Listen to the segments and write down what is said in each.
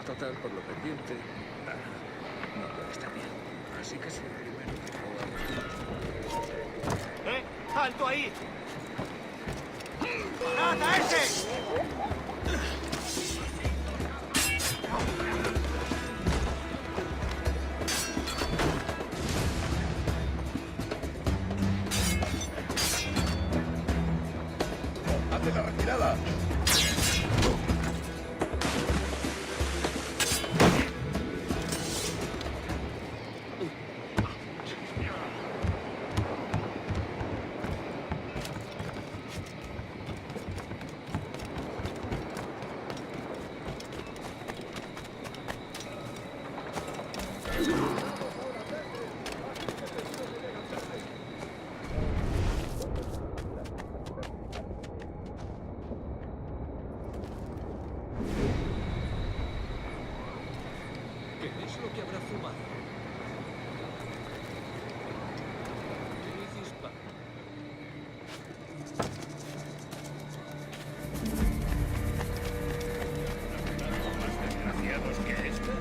total por lo pendiente. No puede estar bien. Así que soy el primero que jugamos. ¡Alto ahí! ¡Nada, ese! ¡Hace la retirada! ¿Qué es lo que habrá fumado? ¿Qué dispara? ¿Más desgraciados que este?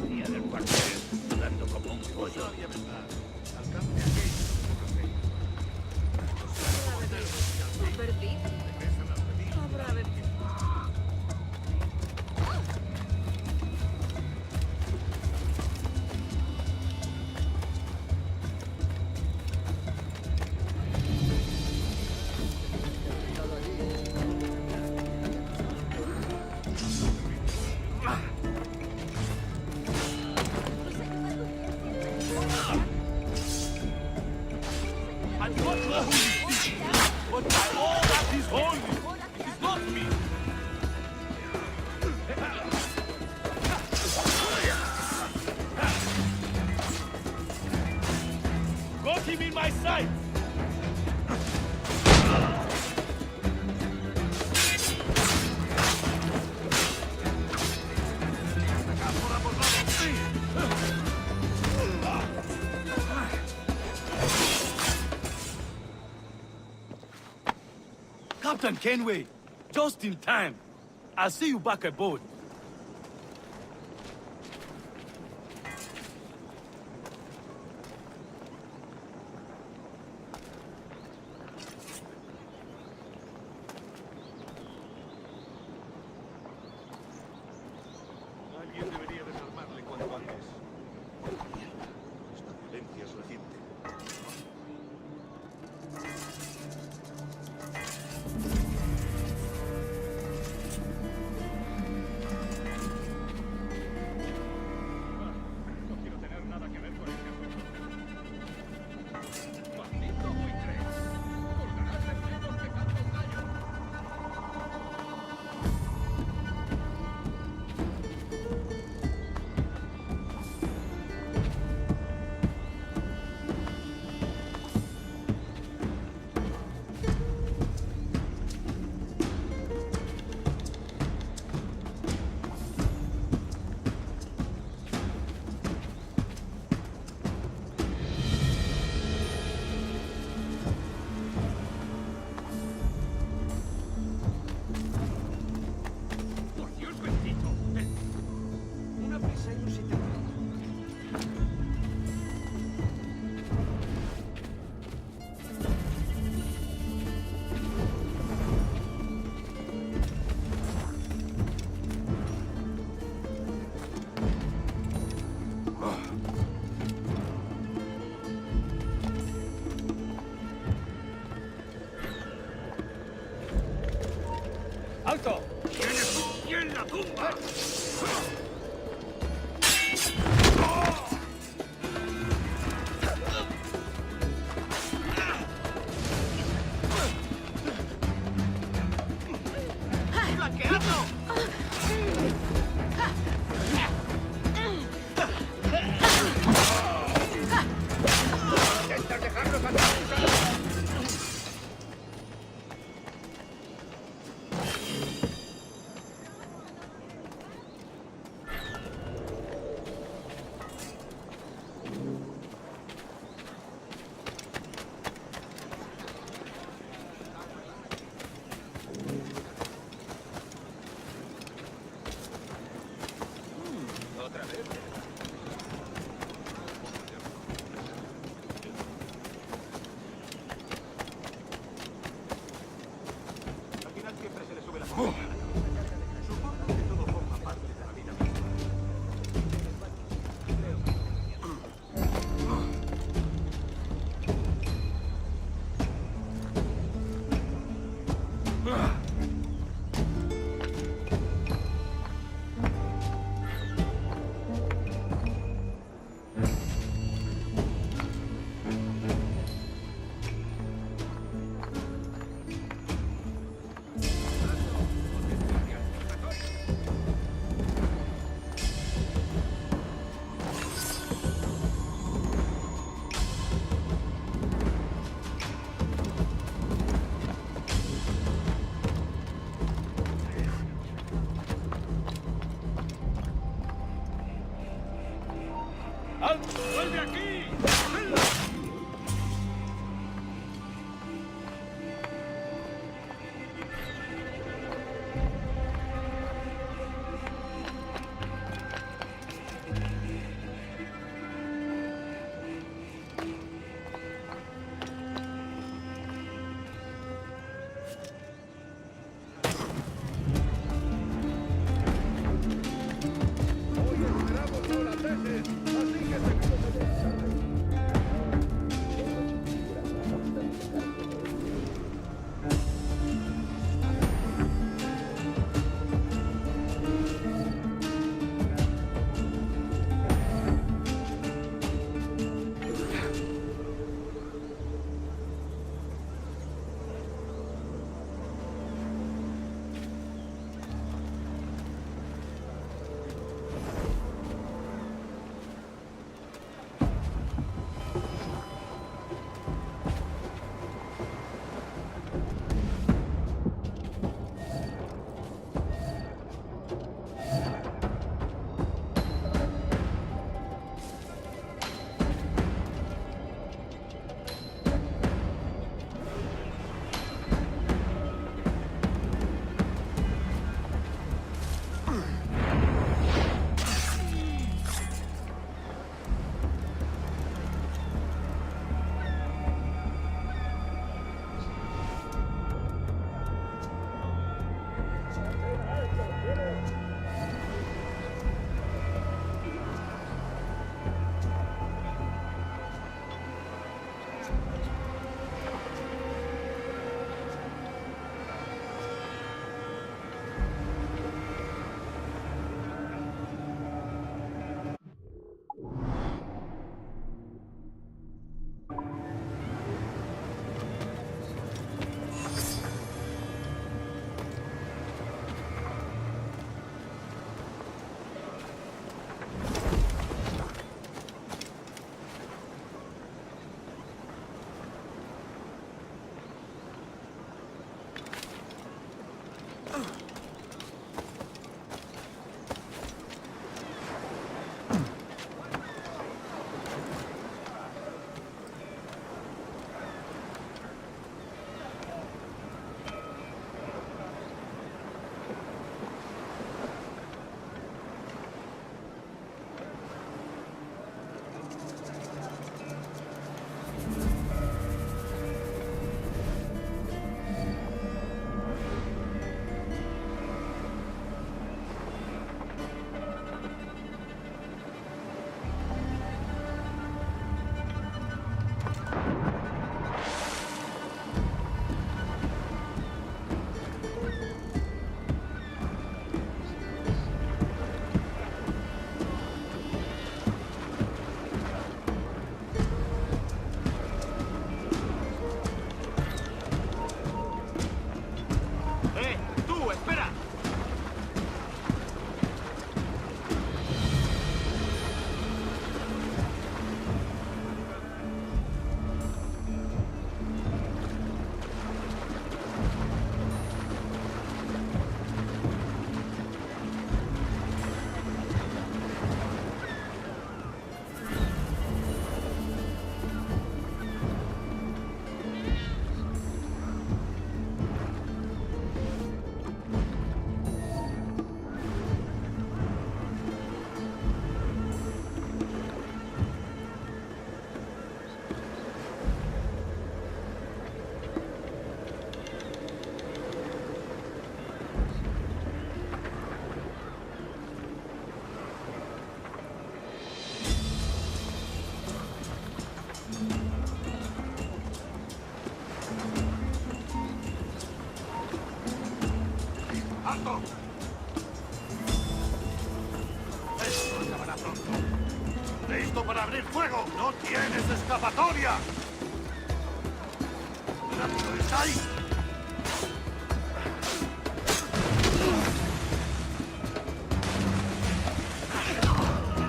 Día del cuartel, sudando como un pollo. Perdí. Habrá de... I'm not sure who you see, but by all that is holy, it is not me. Got him in my sight. Captain Kenway, just in time. I'll see you back aboard. Alguien debería desarmarle cuanto antes. Mierda, esta violencia es reciente. Supongo que todo forma parte de la vida misma. ¡Escapatoria! ¡Rápido, estáis!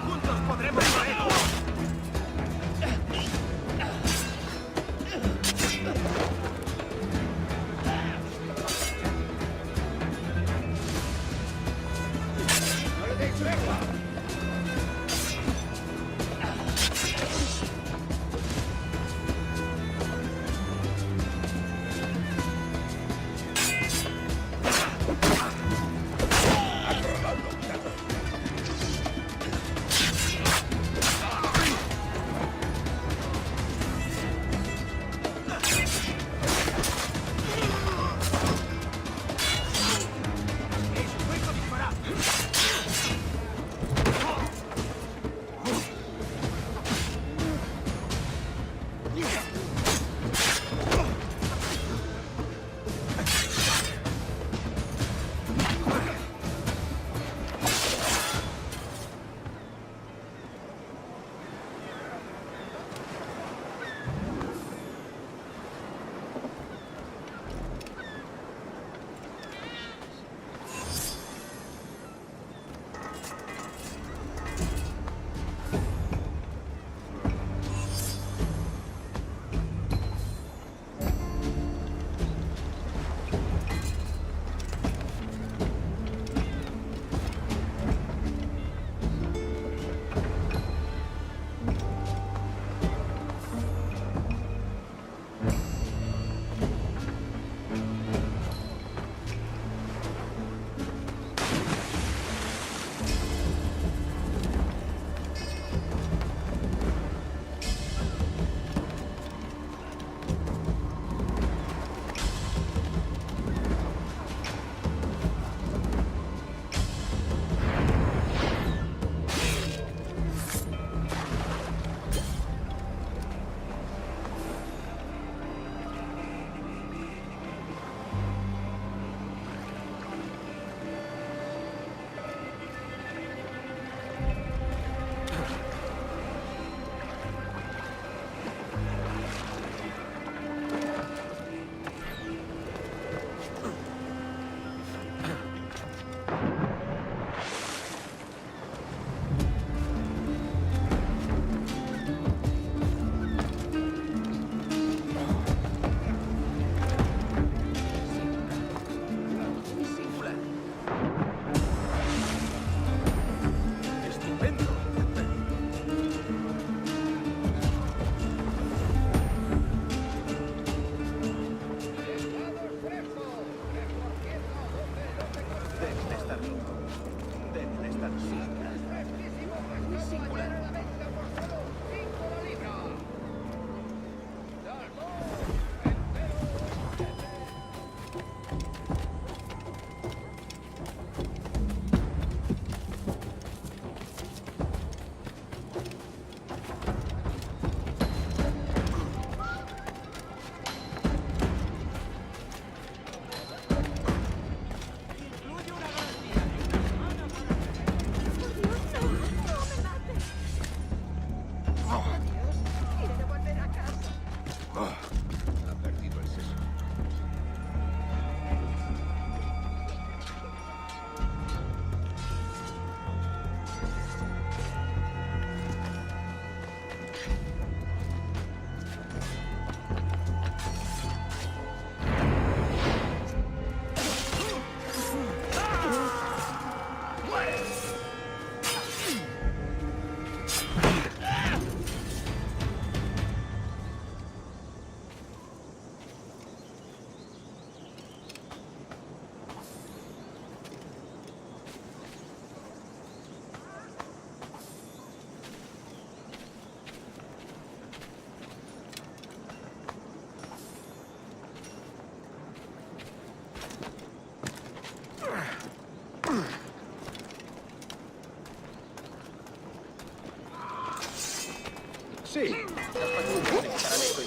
¡Juntos podremos con él! ¡No le deis tregua! Sí, las patrullas necesitarán esto.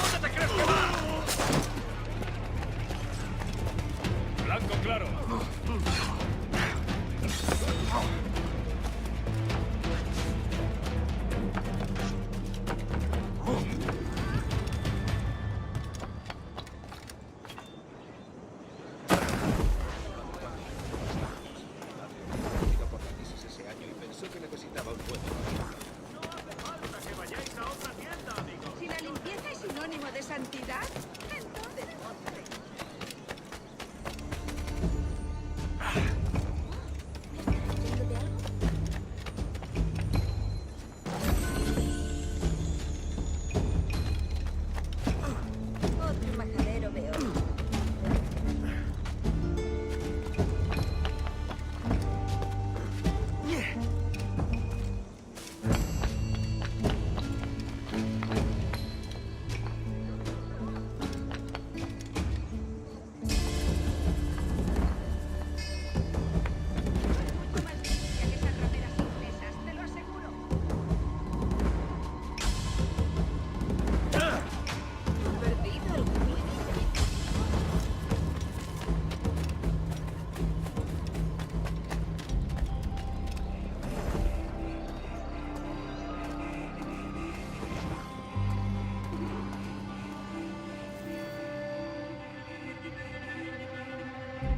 ¿Dónde te crees que va? Blanco claro. Ese año y pensó que necesitaba un buen... Si la limpieza es sinónimo de santidad, entonces ponte. Otro majadero veo.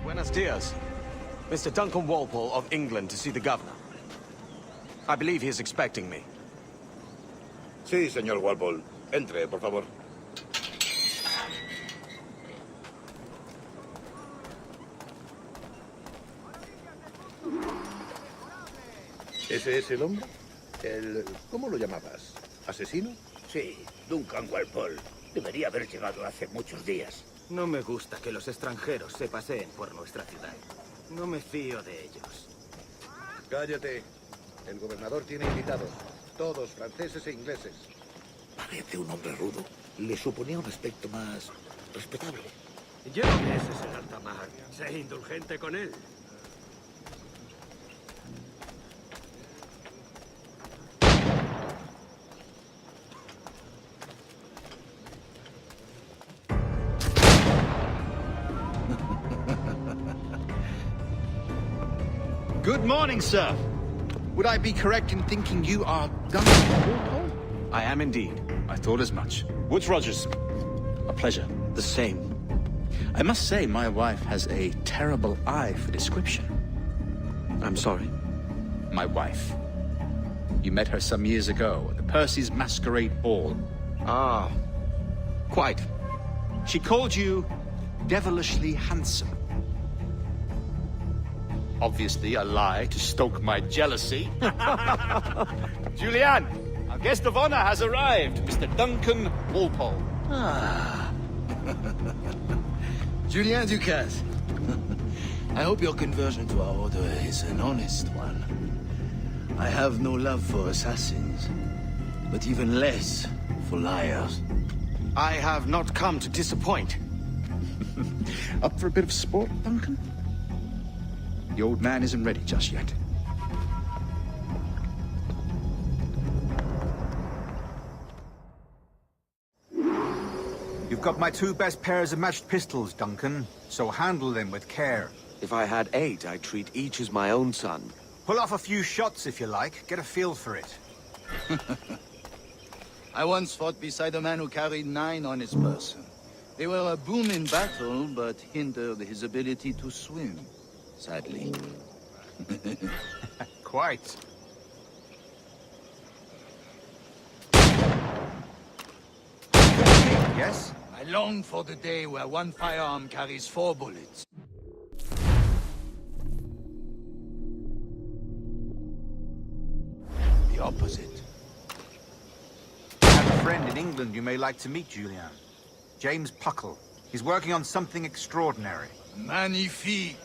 Buenos dias. Mr. Duncan Walpole of England to see the governor. I believe he is expecting me. Sí, señor Walpole. Entre, por favor. ¿Ese es el hombre? ¿Cómo lo llamabas? ¿Asesino? Sí, Duncan Walpole. Debería haber llegado hace muchos días. No me gusta que los extranjeros se paseen por nuestra ciudad. No me fío de ellos. Cállate. El gobernador tiene invitados. Todos franceses e ingleses. Parece un hombre rudo. Le suponía un aspecto más respetable. Yo ese es el alta mar. Sé indulgente con él. Good morning, sir. Would I be correct in thinking you are Duncan Walpole? I am indeed. I thought as much. Woods Rogers. A pleasure. The same. I must say, my wife has a terrible eye for description. I'm sorry. My wife. You met her some years ago at the Percy's Masquerade Ball. Ah, quite. She called you devilishly handsome. Obviously a lie to stoke my jealousy. Julianne, our guest of honor has arrived, Mr. Duncan Walpole. Ah. Julien Ducasse. I hope your conversion to our order is an honest one. I have no love for assassins, but even less for liars. I have not come to disappoint. Up for a bit of sport, Duncan? The old man isn't ready just yet. You've got my two best pairs of matched pistols, Duncan, so handle them with care. If I had 8, I'd treat each as my own son. Pull off a few shots if you like, get a feel for it. I once fought beside a man who carried 9 on his person. They were a boom in battle, but hindered his ability to swim, sadly. Quite. Yes? I long for the day where one firearm carries 4 bullets. The opposite. I have a friend in England you may like to meet, Julian. James Puckle. He's working on something extraordinary. Magnifique.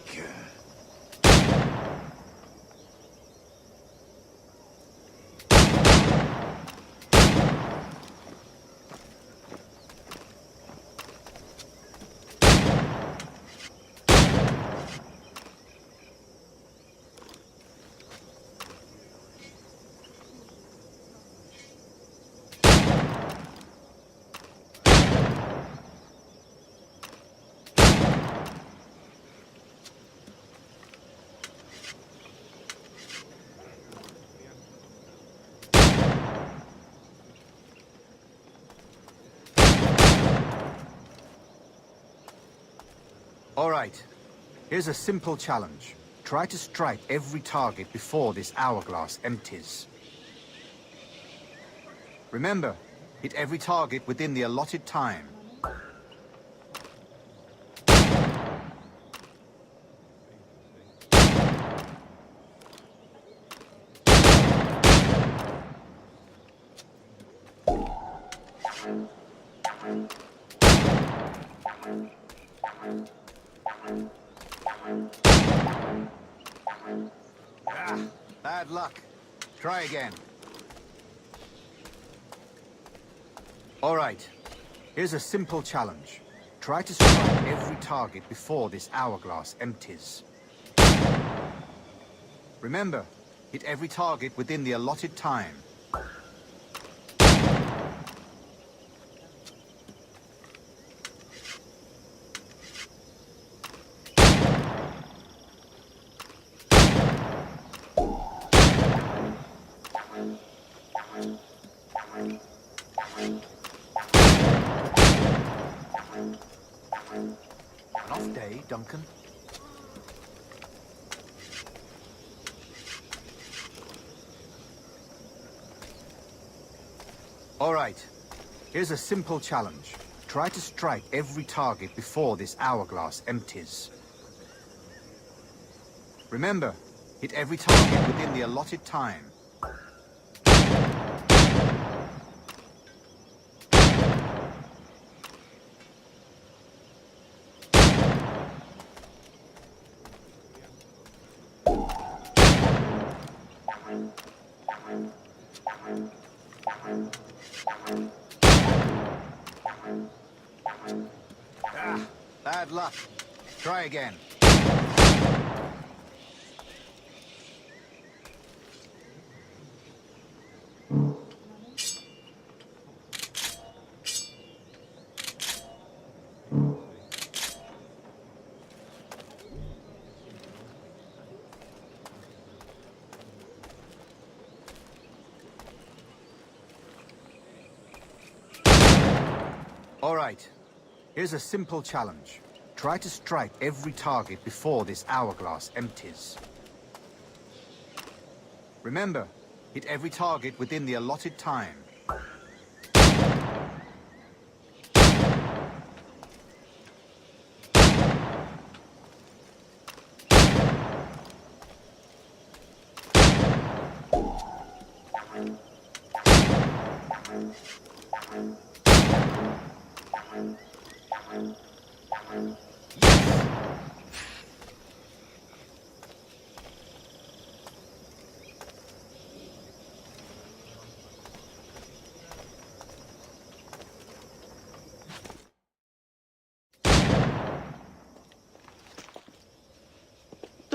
All right. Here's a simple challenge. Try to strike every target before this hourglass empties. Remember, hit every target within the allotted time. Bad luck. Try again. All right. Here's a simple challenge. Try to strike every target before this hourglass empties. Remember, hit every target within the allotted time. An off day, Duncan. All right. Here's a simple challenge. Try to strike every target before this hourglass empties. Remember, hit every target within the allotted time. Bad luck. Try again. All right. Here's a simple challenge. Try to strike every target before this hourglass empties. Remember, hit every target within the allotted time.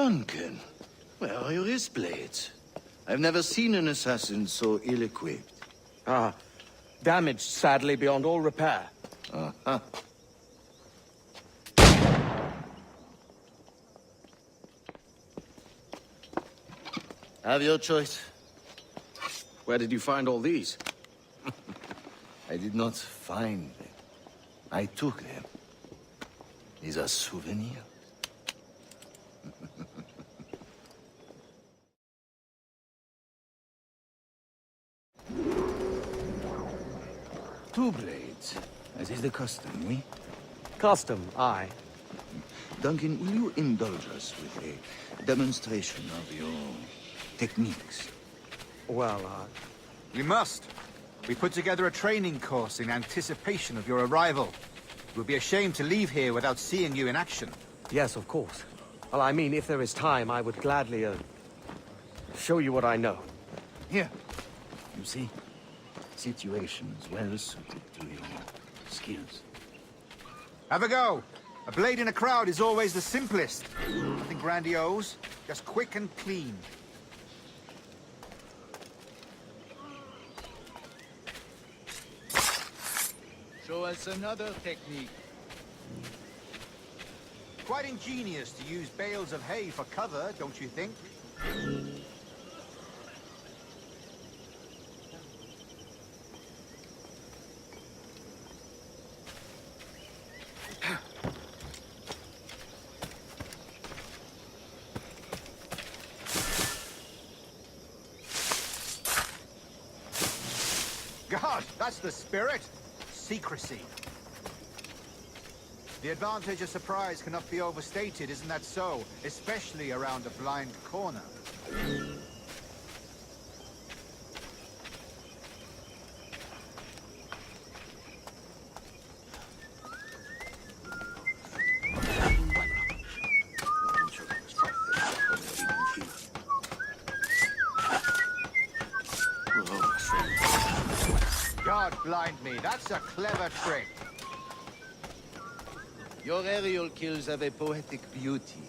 Duncan, where are your wrist blades? I've never seen an assassin so ill-equipped. Ah, damaged sadly beyond all repair. Uh-huh. Have your choice. Where did you find all these? I did not find them. I took them. These are souvenirs. Two blades, as is the custom, oui? Custom, aye. Duncan, will you indulge us with a demonstration of your techniques? Well, We must. We put together a training course in anticipation of your arrival. It would be a shame to leave here without seeing you in action. yes, of course. Well, I mean, if there is time, I would gladly, show you what I know. Here, you see, situations well suited to your skills. Have a go. A blade in a crowd is always the simplest. Nothing grandiose, just quick and clean. Show us another technique. Quite ingenious to use bales of hay for cover, don't you think? God, that's the spirit. Secrecy. The advantage of surprise cannot be overstated, isn't that so? Especially around a blind corner. God blind me, that's a clever trick. Your aerial kills have a poetic beauty,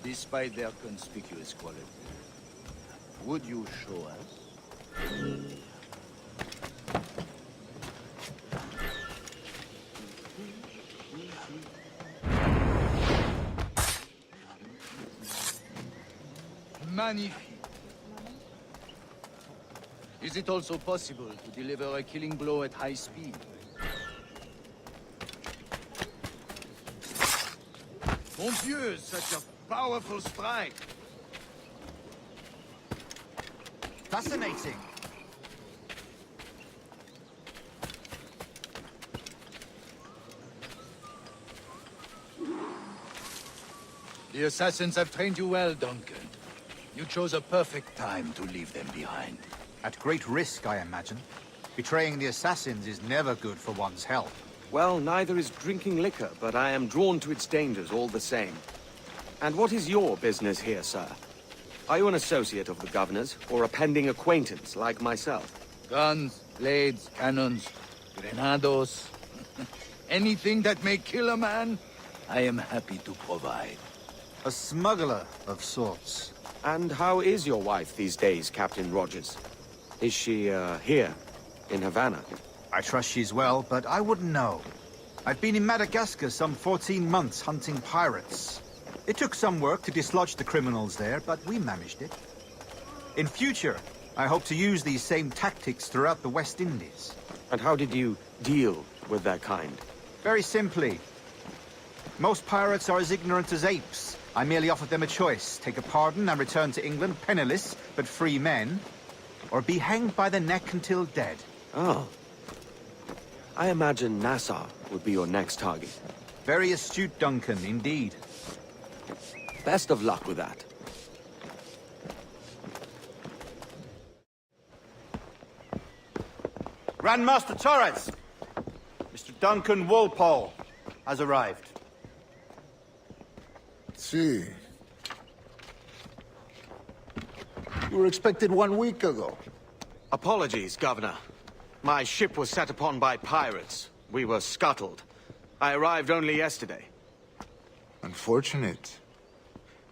despite their conspicuous quality. Would you show us? Magnifique. Is it also possible to deliver a killing blow at high speed? Mon Dieu, such a powerful strike! Fascinating. The assassins have trained you well, Duncan. You chose a perfect time to leave them behind. At great risk, I imagine. Betraying the assassins is never good for one's health. Well, neither is drinking liquor, but I am drawn to its dangers all the same. And what is your business here, sir? Are you an associate of the governor's, or a pending acquaintance like myself? Guns, blades, cannons, grenados. Anything that may kill a man, I am happy to provide. A smuggler of sorts. And how is your wife these days, Captain Rogers? Is she, here, in Havana? I trust she's well, but I wouldn't know. I've been in Madagascar some 14 months hunting pirates. It took some work to dislodge the criminals there, but we managed it. In future, I hope to use these same tactics throughout the West Indies. And how did you deal with their kind? Very simply. Most pirates are as ignorant as apes. I merely offered them a choice. Take a pardon and return to England penniless, but free men. Or be hanged by the neck until dead. Oh. I imagine Nassau would be your next target. Very astute, Duncan, indeed. Best of luck with that. Grandmaster Torres! Mr. Duncan Walpole has arrived. See. You were expected 1 week ago. Apologies, Governor. My ship was set upon by pirates. We were scuttled. I arrived only yesterday. Unfortunate.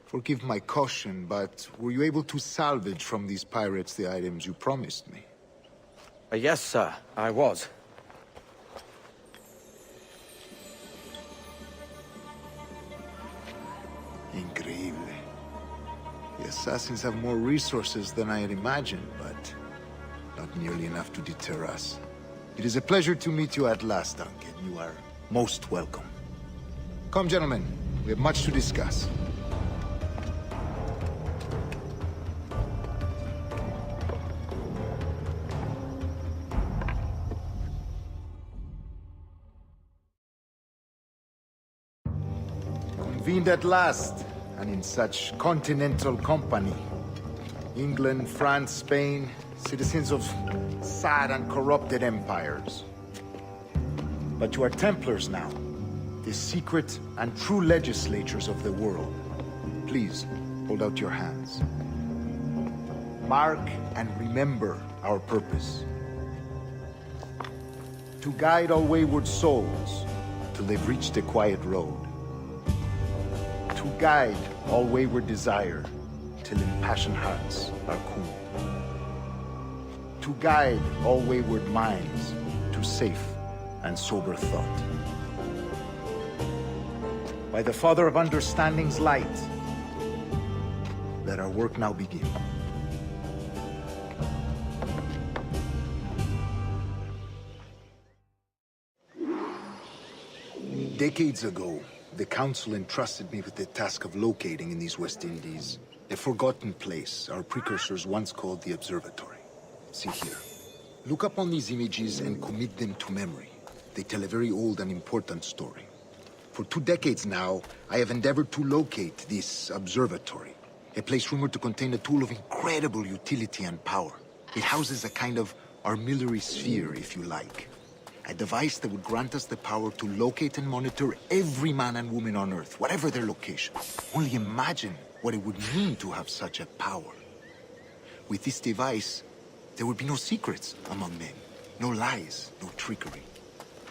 Forgive my caution, but were you able to salvage from these pirates the items you promised me? Yes, sir, I was. Increíble. The assassins have more resources than I had imagined, but not nearly enough to deter us. It is a pleasure to meet you at last, Duncan. You are most welcome. Come, gentlemen. We have much to discuss. Convened at last, and in such continental company. England, France, Spain, citizens of sad and corrupted empires. But you are Templars now, the secret and true legislators of the world. Please, hold out your hands. Mark and remember our purpose. To guide all wayward souls till they've reached a quiet road. To guide all wayward desire till impassioned hearts are cooled. To guide all wayward minds to safe and sober thought. By the Father of Understanding's light, let our work now begin. Decades ago, the Council entrusted me with the task of locating in these West Indies a forgotten place our precursors once called the Observatory. See here. Look upon these images and commit them to memory. They tell a very old and important story. For 2 decades now, I have endeavored to locate this observatory, a place rumored to contain a tool of incredible utility and power. It houses a kind of armillary sphere, if you like. A device that would grant us the power to locate and monitor every man and woman on Earth, whatever their location. Only imagine what it would mean to have such a power. With this device, there would be no secrets among men, no lies, no trickery.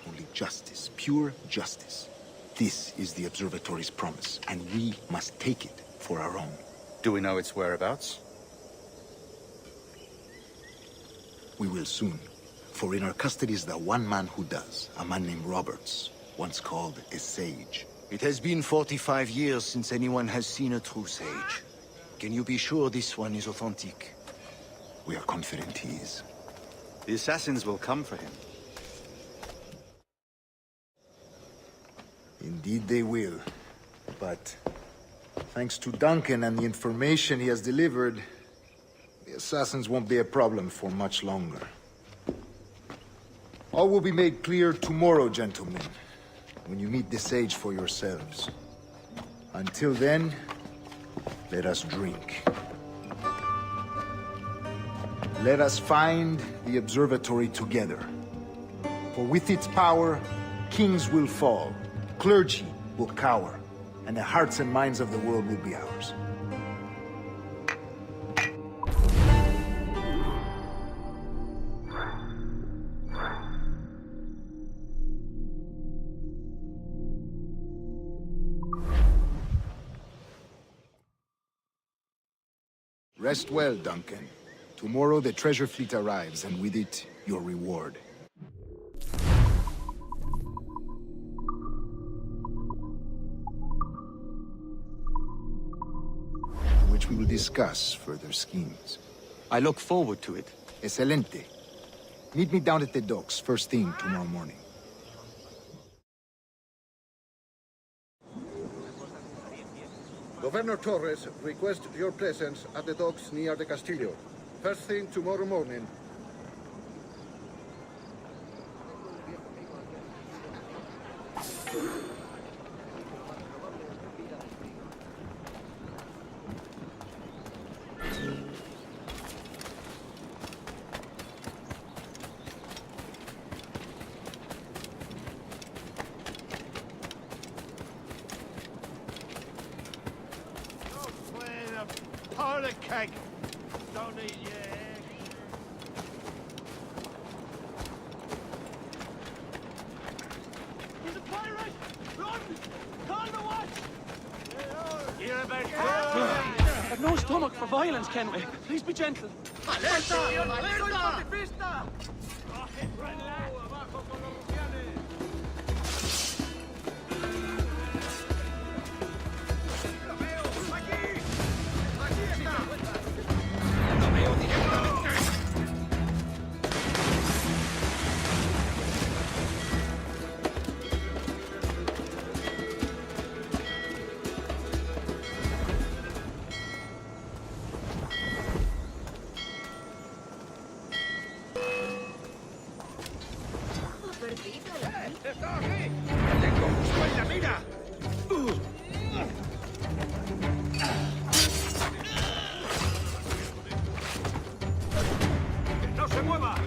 Only justice, pure justice. This is the observatory's promise, and we must take it for our own. Do we know its whereabouts? We will soon. For in our custody is the one man who does, a man named Roberts, once called a sage. It has been 45 years since anyone has seen a true sage. Can you be sure this one is authentic? We are confident he is. The assassins will come for him. Indeed they will. But thanks to Duncan and the information he has delivered, the assassins won't be a problem for much longer. All will be made clear tomorrow, gentlemen, when you meet the sage for yourselves. Until then, let us drink. Let us find the observatory together. For with its power, kings will fall, clergy will cower, and the hearts and minds of the world will be ours. Rest well, Duncan. Tomorrow the treasure fleet arrives, and with it, your reward. In which we will discuss further schemes. I look forward to it. Excelente. Meet me down at the docks first thing tomorrow morning. Governor Torres requests your presence at the docks near the Castillo. First thing tomorrow morning. Pour the keg. Don't eat your egg. He's a pirate! Run! Call the watch! You're about I've no stomach for violence, Kenway. Please be gentle. ¡Alerta! ¡Alerta! ¡Abajo con los rufianes! ¡Lo veo! ¡Aquí! ¡Aquí está! ¡Lo veo directo! ¡Está aquí! ¡Lo tengo justo en la mira! ¡Que no se mueva!